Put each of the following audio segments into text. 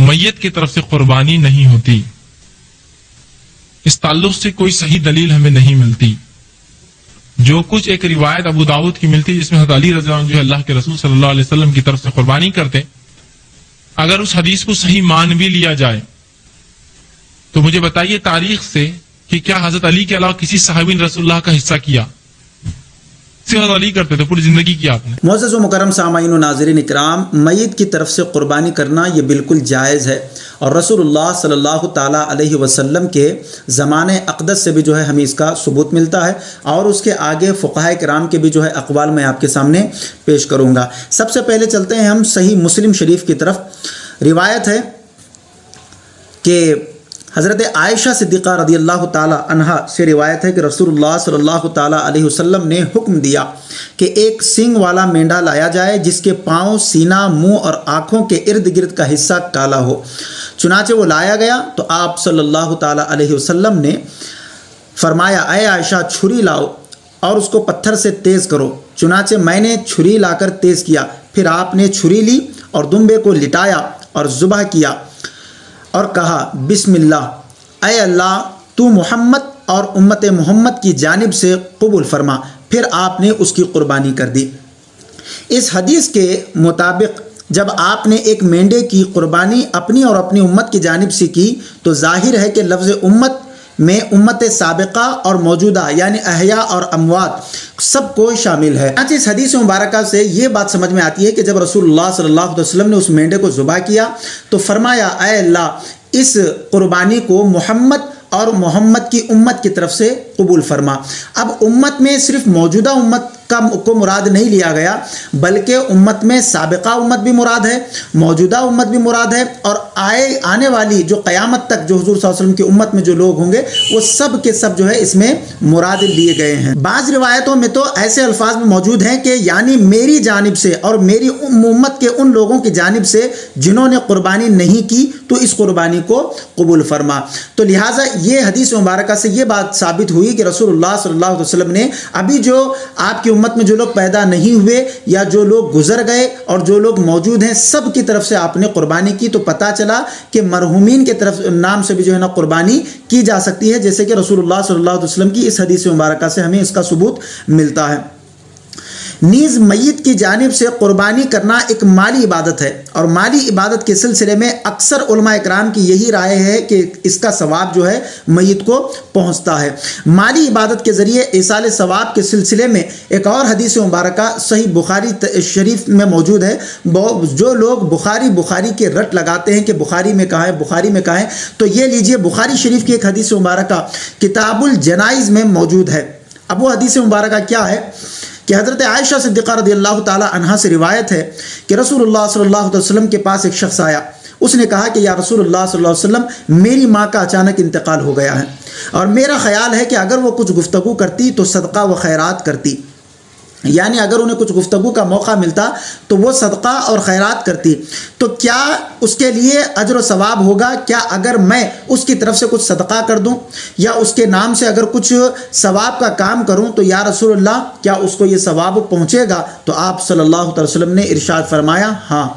میت کی طرف سے قربانی نہیں ہوتی۔ اس تعلق سے کوئی صحیح دلیل ہمیں نہیں ملتی۔ جو کچھ ایک روایت ابو داؤد کی ملتی جس میں حضرت علی رضی اللہ عنہ جو ہے اللہ کے رسول صلی اللہ علیہ وسلم کی طرف سے قربانی کرتے، اگر اس حدیث کو صحیح مان بھی لیا جائے تو مجھے بتائیے تاریخ سے کہ کیا حضرت علی کے علاوہ کسی صحابی نے رسول اللہ کا حصہ کیا؟ صرف حضرت علی کرتے تھے، پوری زندگی کی آپ نے۔ معزز و مکرم سامعین و ناظرین اکرام، میت کی طرف سے قربانی کرنا یہ بالکل جائز ہے، اور رسول اللہ صلی اللہ تعالیٰ علیہ وسلم کے زمانے اقدس سے بھی جو ہے ہمیں اس کا ثبوت ملتا ہے، اور اس کے آگے فقہاء کرام کے بھی جو ہے اقوال میں آپ کے سامنے پیش کروں گا۔ سب سے پہلے چلتے ہیں ہم صحیح مسلم شریف کی طرف۔ روایت ہے کہ حضرت عائشہ صدیقہ رضی اللہ تعالی عنہا سے روایت ہے کہ رسول اللہ صلی اللہ تعالی علیہ وسلم نے حکم دیا کہ ایک سینگ والا مینڈا لایا جائے جس کے پاؤں، سینہ، منہ اور آنکھوں کے ارد گرد کا حصہ کالا ہو۔ چنانچہ وہ لایا گیا تو آپ صلی اللہ تعالی علیہ وسلم نے فرمایا، اے عائشہ چھری لاؤ اور اس کو پتھر سے تیز کرو۔ چنانچہ میں نے چھری لا کر تیز کیا، پھر آپ نے چھری لی اور دمبے کو لٹایا اور ذبح کیا اور کہا، بسم اللہ، اے اللہ تو محمد اور امت محمد کی جانب سے قبول فرما۔ پھر آپ نے اس کی قربانی کر دی۔ اس حدیث کے مطابق جب آپ نے ایک مینڈے کی قربانی اپنی اور اپنی امت کی جانب سے کی تو ظاہر ہے کہ لفظ امت میں امت سابقہ اور موجودہ یعنی احیاء اور اموات سب کو شامل ہے۔ اس حدیث مبارکہ سے یہ بات سمجھ میں آتی ہے کہ جب رسول اللہ صلی اللہ علیہ وسلم نے اس مینڈے کو ذبح کیا تو فرمایا، اے اللہ اس قربانی کو محمد اور محمد کی امت کی طرف سے قبول فرما۔ اب امت میں صرف موجودہ امت کو مراد نہیں لیا گیا، بلکہ امت میں سابقہ امت بھی مراد ہے، موجودہ امت بھی مراد ہے، اور آنے والی جو قیامت تک جو حضور صلی اللہ علیہ وسلم کی امت میں جو لوگ ہوں گے وہ سب کے سب جو ہے اس میں مراد لیے گئے ہیں۔ بعض روایتوں میں تو ایسے الفاظ بھی موجود ہیں کہ یعنی میری جانب سے اور میری امت کے ان لوگوں کی جانب سے جنہوں نے قربانی نہیں کی تو اس قربانی کو قبول فرما۔ تو لہٰذا یہ حدیث مبارکہ سے یہ بات ثابت ہوئی کہ رسول اللہ صلی اللہ علیہ وسلم نے ابھی جو آپ کی امت میں جو لوگ پیدا نہیں ہوئے یا جو لوگ گزر گئے اور جو لوگ موجود ہیں سب کی طرف سے آپ نے قربانی کی، تو پتہ چلا کہ مرحومین کے طرف نام سے بھی جو ہے نا قربانی کی جا سکتی ہے، جیسے کہ رسول اللہ صلی اللہ علیہ وسلم کی اس حدیث مبارکہ سے ہمیں اس کا ثبوت ملتا ہے۔ نیز میت کی جانب سے قربانی کرنا ایک مالی عبادت ہے، اور مالی عبادت کے سلسلے میں اکثر علماء اکرام کی یہی رائے ہے کہ اس کا ثواب جو ہے میت کو پہنچتا ہے۔ مالی عبادت کے ذریعے ایصال ثواب کے سلسلے میں ایک اور حدیث مبارکہ صحیح بخاری شریف میں موجود ہے۔ جو لوگ بخاری کے رٹ لگاتے ہیں کہ بخاری میں کہاں ہے، تو یہ لیجئے بخاری شریف کی ایک حدیث مبارکہ کتاب الجنائز میں موجود ہے۔ اب وہ حدیث مبارکہ کیا ہے کہ حضرت عائشہ صدیقہ رضی اللہ تعالی عنہا سے روایت ہے کہ رسول اللہ صلی اللہ علیہ وسلم کے پاس ایک شخص آیا۔ اس نے کہا کہ یا رسول اللہ صلی اللہ علیہ وسلم، میری ماں کا اچانک انتقال ہو گیا ہے، اور میرا خیال ہے کہ اگر وہ کچھ گفتگو کرتی تو صدقہ و خیرات کرتی، یعنی اگر انہیں کچھ گفتگو کا موقع ملتا تو وہ صدقہ اور خیرات کرتی، تو کیا اس کے لیے اجر و ثواب ہوگا؟ کیا اگر میں اس کی طرف سے کچھ صدقہ کر دوں یا اس کے نام سے اگر کچھ ثواب کا کام کروں تو یا رسول اللہ کیا اس کو یہ ثواب پہنچے گا؟ تو آپ صلی اللہ علیہ وسلم نے ارشاد فرمایا، ہاں۔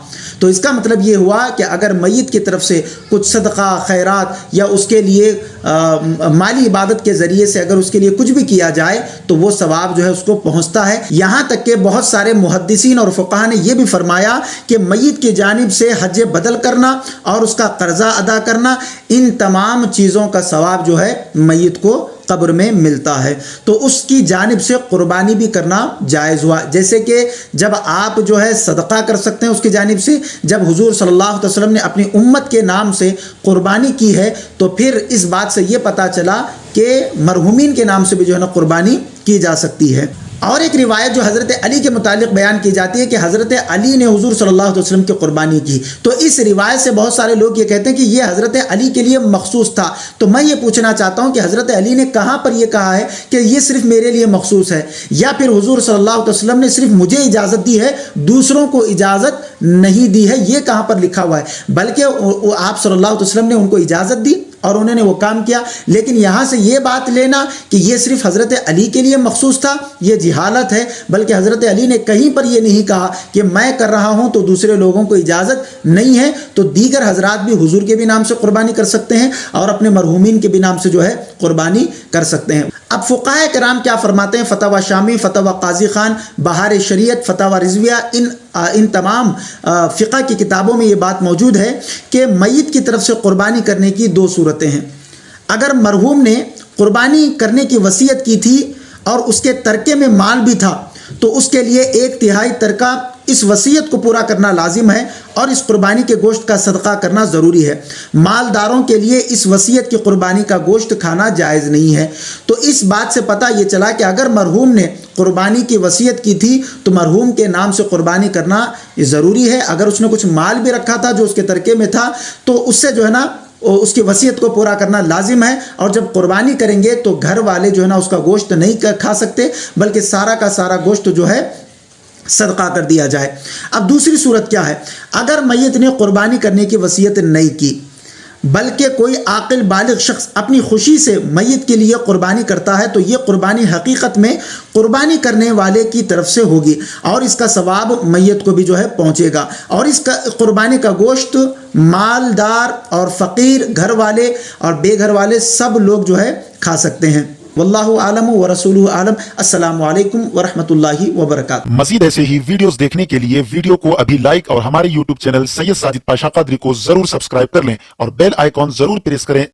تو اس کا مطلب یہ ہوا کہ اگر میت کی طرف سے کچھ صدقہ، خیرات یا اس کے لیے مالی عبادت کے ذریعے سے اگر اس کے لیے کچھ بھی کیا جائے تو وہ ثواب جو ہے اس کو پہنچتا ہے۔ یہاں تک کہ بہت سارے محدثین اور فقہاء نے یہ بھی فرمایا کہ میت کی جانب سے حج بدل کرنا اور اس کا قرضہ ادا کرنا، ان تمام چیزوں کا ثواب جو ہے میت کو قبر میں ملتا ہے، تو اس کی جانب سے قربانی بھی کرنا جائز ہوا۔ جیسے کہ جب آپ جو ہے صدقہ کر سکتے ہیں اس کی جانب سے، جب حضور صلی اللہ علیہ وسلم نے اپنی امت کے نام سے قربانی کی ہے تو پھر اس بات سے یہ پتہ چلا کہ مرحومین کے نام سے بھی جو ہے نا قربانی کی جا سکتی ہے۔ اور ایک روایت جو حضرت علی کے متعلق بیان کی جاتی ہے کہ حضرت علی نے حضور صلی اللہ علیہ وسلم کی قربانی کی، تو اس روایت سے بہت سارے لوگ یہ کہتے ہیں کہ یہ حضرت علی کے لیے مخصوص تھا۔ تو میں یہ پوچھنا چاہتا ہوں کہ حضرت علی نے کہاں پر یہ کہا ہے کہ یہ صرف میرے لیے مخصوص ہے، یا پھر حضور صلی اللہ علیہ وسلم نے صرف مجھے اجازت دی ہے، دوسروں کو اجازت نہیں دی ہے؟ یہ کہاں پر لکھا ہوا ہے؟ بلکہ آپ صلی اللہ علیہ وسلم نے ان کو اجازت دی اور انہوں نے وہ کام کیا. لیکن یہاں سے یہ بات لینا کہ یہ صرف حضرت علی کے لیے مخصوص تھا، یہ جہالت ہے. بلکہ حضرت علی نے کہیں پر یہ نہیں کہا کہ میں کر رہا ہوں تو دوسرے لوگوں کو اجازت نہیں ہے. تو دیگر حضرات بھی حضور کے بھی نام سے قربانی کر سکتے ہیں اور اپنے مرحومین کے بھی نام سے جو ہے قربانی کر سکتے ہیں. اب فقہاء کرام کیا فرماتے ہیں؟ فتاوی شامی، فتاوی قاضی خان، بہار شریعت، فتاوی رضویہ، ان تمام فقہ کی کتابوں میں یہ بات موجود ہے کہ میت کی طرف سے قربانی کرنے کی دو صورتیں ہیں. اگر مرحوم نے قربانی کرنے کی وصیت کی تھی اور اس کے ترکے میں مال بھی تھا تو اس کے لیے 1/3 ترکہ اس وصیت کو پورا کرنا لازم ہے اور اس قربانی کے گوشت کا صدقہ کرنا ضروری ہے. مالداروں کے لیے اس وصیت کی قربانی کا گوشت کھانا جائز نہیں ہے. تو اس بات سے پتہ یہ چلا کہ اگر مرحوم نے قربانی کی وصیت کی تھی تو مرحوم کے نام سے قربانی کرنا ضروری ہے. اگر اس نے کچھ مال بھی رکھا تھا جو اس کے ترکے میں تھا تو اس سے جو ہے نا اس کی وصیت کو پورا کرنا لازم ہے. اور جب قربانی کریں گے تو گھر والے جو ہے نا اس کا گوشت نہیں کھا سکتے بلکہ سارا کا سارا گوشت جو ہے صدقہ کر دیا جائے. اب دوسری صورت کیا ہے؟ اگر میت نے قربانی کرنے کی وصیت نہیں کی بلکہ کوئی عاقل بالغ شخص اپنی خوشی سے میت کے لیے قربانی کرتا ہے تو یہ قربانی حقیقت میں قربانی کرنے والے کی طرف سے ہوگی اور اس کا ثواب میت کو بھی جو ہے پہنچے گا. اور اس کا قربانی کا گوشت مالدار اور فقیر، گھر والے اور بے گھر والے سب لوگ جو ہے کھا سکتے ہیں. واللہ عالم ورسولہ عالم. السلام علیکم ورحمۃ اللہ وبرکاتہ. مزید ایسے ہی ویڈیوز دیکھنے کے لیے ویڈیو کو ابھی لائک اور ہمارے یوٹیوب چینل سید ساجد پاشا قادری کو ضرور سبسکرائب کر لیں اور بیل آئیکن ضرور پریس کریں